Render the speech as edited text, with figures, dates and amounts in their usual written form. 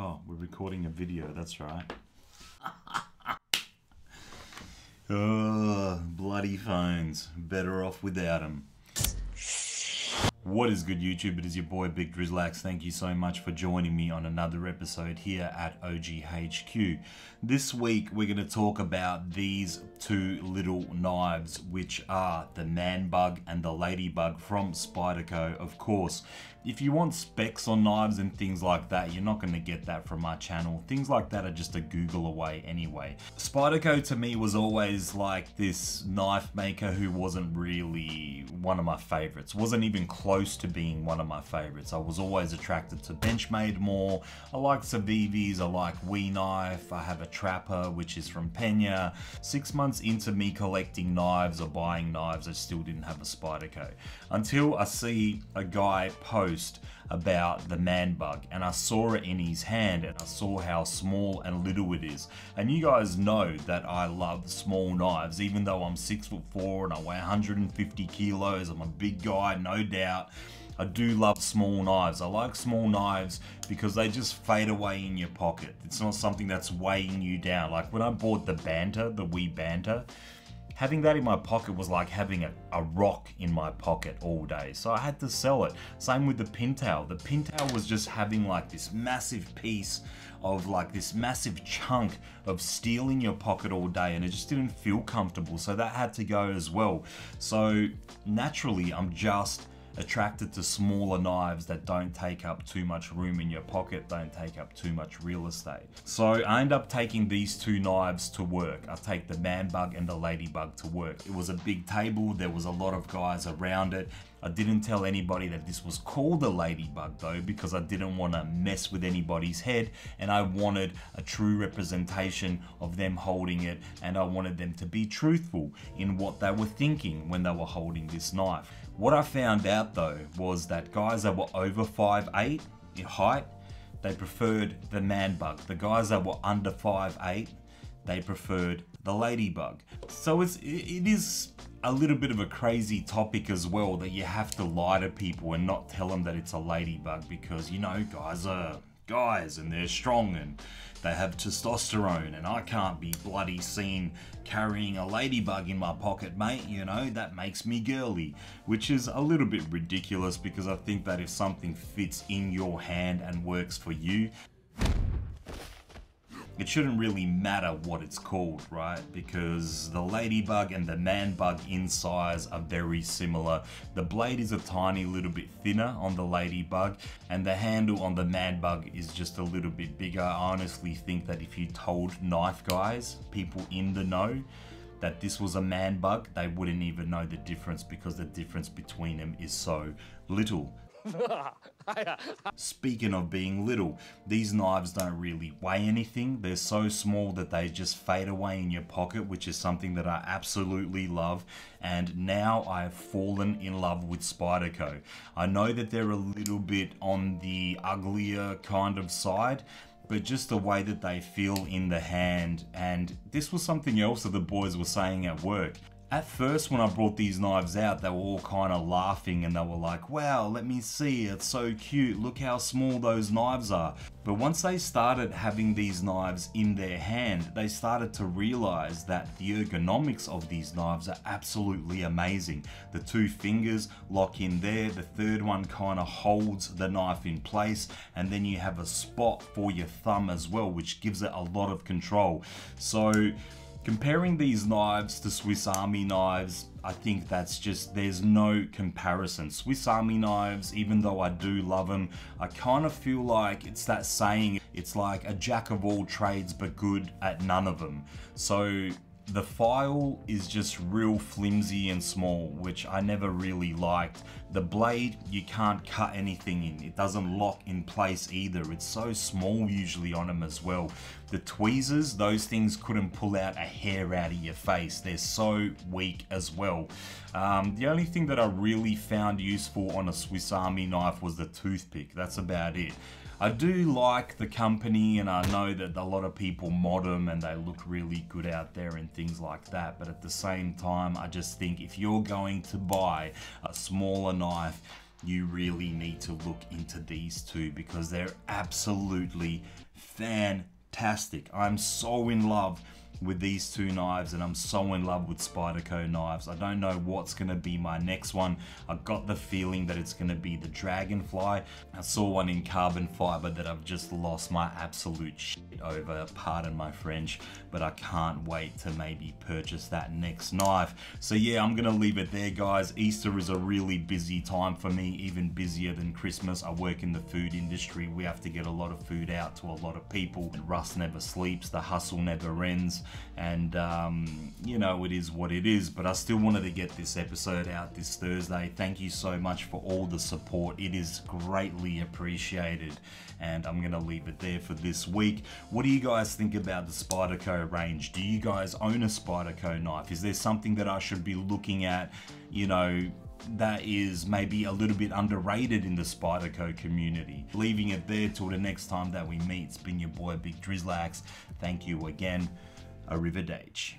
Oh, we're recording a video, that's right. Oh, bloody phones. Better off without them. What is good, YouTube? It is your boy Big Drizzlax. Thank you so much for joining me on another episode here at OGHQ. This week we're going to talk about these two little knives, which are the Man Bug and the Ladybug from Spyderco. Of course, if you want specs on knives and things like that, you're not going to get that from my channel. Things like that are just a Google away anyway. Spyderco to me was always like this knife maker who wasn't really one of my favorites. Wasn't even close to being one of my favorites. I was always attracted to Benchmade more. I like Civivis, I like We Knife, I have a Trapper which is from Pena. 6 months into me collecting knives or buying knives, I still didn't have a Spyderco. Until I see a guy post about the Man Bug and I saw it in his hand and I saw how small and little it is. And you guys know that I love small knives, even though I'm 6'4" and I weigh 150 kilos. I'm a big guy, no doubt. I do love small knives. I like small knives because they just fade away in your pocket. It's not something that's weighing you down. Like when I bought the Banter, the Wee Banter, having that in my pocket was like having a rock in my pocket all day. So I had to sell it. Same with the Pintail. The Pintail was just having like this massive piece of like this massive chunk of steel in your pocket all day, and it just didn't feel comfortable. So that had to go as well. So naturally, I'm just attracted to smaller knives that don't take up too much room in your pocket, don't take up too much real estate. So I end up taking these two knives to work. I take the Man Bug and the Ladybug to work. It was a big table, there was a lot of guys around it. I didn't tell anybody that this was called a Ladybug though, because I didn't want to mess with anybody's head, and I wanted a true representation of them holding it, and I wanted them to be truthful in what they were thinking when they were holding this knife. What I found out though was that guys that were over 5'8" in height, they preferred the Man Bug. The guys that were under 5'8", they preferred the Ladybug. So it is a little bit of a crazy topic as well, that you have to lie to people and not tell them that it's a Ladybug, because you know, guys are guys and they're strong and they have testosterone, and I can't be bloody seen carrying a Ladybug in my pocket, mate. You know, that makes me girly, which is a little bit ridiculous, because I think that if something fits in your hand and works for you, it shouldn't really matter what it's called, right? Because the Ladybug and the Man Bug in size are very similar. The blade is a tiny little bit thinner on the Ladybug, and the handle on the Man Bug is just a little bit bigger. I honestly think that if you told knife guys, people in the know, that this was a Man Bug, they wouldn't even know the difference, because the difference between them is so little. Speaking of being little, these knives don't really weigh anything. They're so small that they just fade away in your pocket, which is something that I absolutely love. And now I have fallen in love with Spyderco. I know that they're a little bit on the uglier kind of side, but just the way that they feel in the hand. And this was something else that the boys were saying at work. At first, when I brought these knives out, they were all kind of laughing and they were like, wow, let me see, it's so cute, look how small those knives are. But once they started having these knives in their hand, they started to realize that the ergonomics of these knives are absolutely amazing. The two fingers lock in there, the third one kind of holds the knife in place, and then you have a spot for your thumb as well, which gives it a lot of control. So comparing these knives to Swiss Army knives, I think that's just, there's no comparison. Swiss Army knives, even though I do love them, I kind of feel like it's that saying, it's like a jack of all trades but good at none of them. So the file is just real flimsy and small, which I never really liked. The blade, you can't cut anything in. It doesn't lock in place either. It's so small usually on them as well. The tweezers, those things couldn't pull out a hair out of your face. They're so weak as well. The only thing that I really found useful on a Swiss Army knife was the toothpick. That's about it. I do like the company, and I know that a lot of people mod them and they look really good out there and things like that, but at the same time, I just think if you're going to buy a smaller knife, you really need to look into these two because they're absolutely fantastic. I'm so in love with these two knives, and I'm so in love with Spyderco knives. I don't know what's gonna be my next one. I got the feeling that it's gonna be the Dragonfly. I saw one in carbon fiber that I've just lost my absolute shit over, pardon my French, but I can't wait to maybe purchase that next knife. So yeah, I'm gonna leave it there, guys. Easter is a really busy time for me, even busier than Christmas. I work in the food industry. We have to get a lot of food out to a lot of people. And Russ never sleeps, the hustle never ends. And you know, it is what it is, but I still wanted to get this episode out this Thursday. Thank you so much for all the support. It is greatly appreciated, and I'm gonna leave it there for this week. What do you guys think about the Spyderco range? Do you guys own a Spyderco knife? Is there something that I should be looking at, you know, that is maybe a little bit underrated in the Spyderco community? Leaving it there till the next time that we meet. It's been your boy Big Drizzlax. Thank you again. Arrivederci.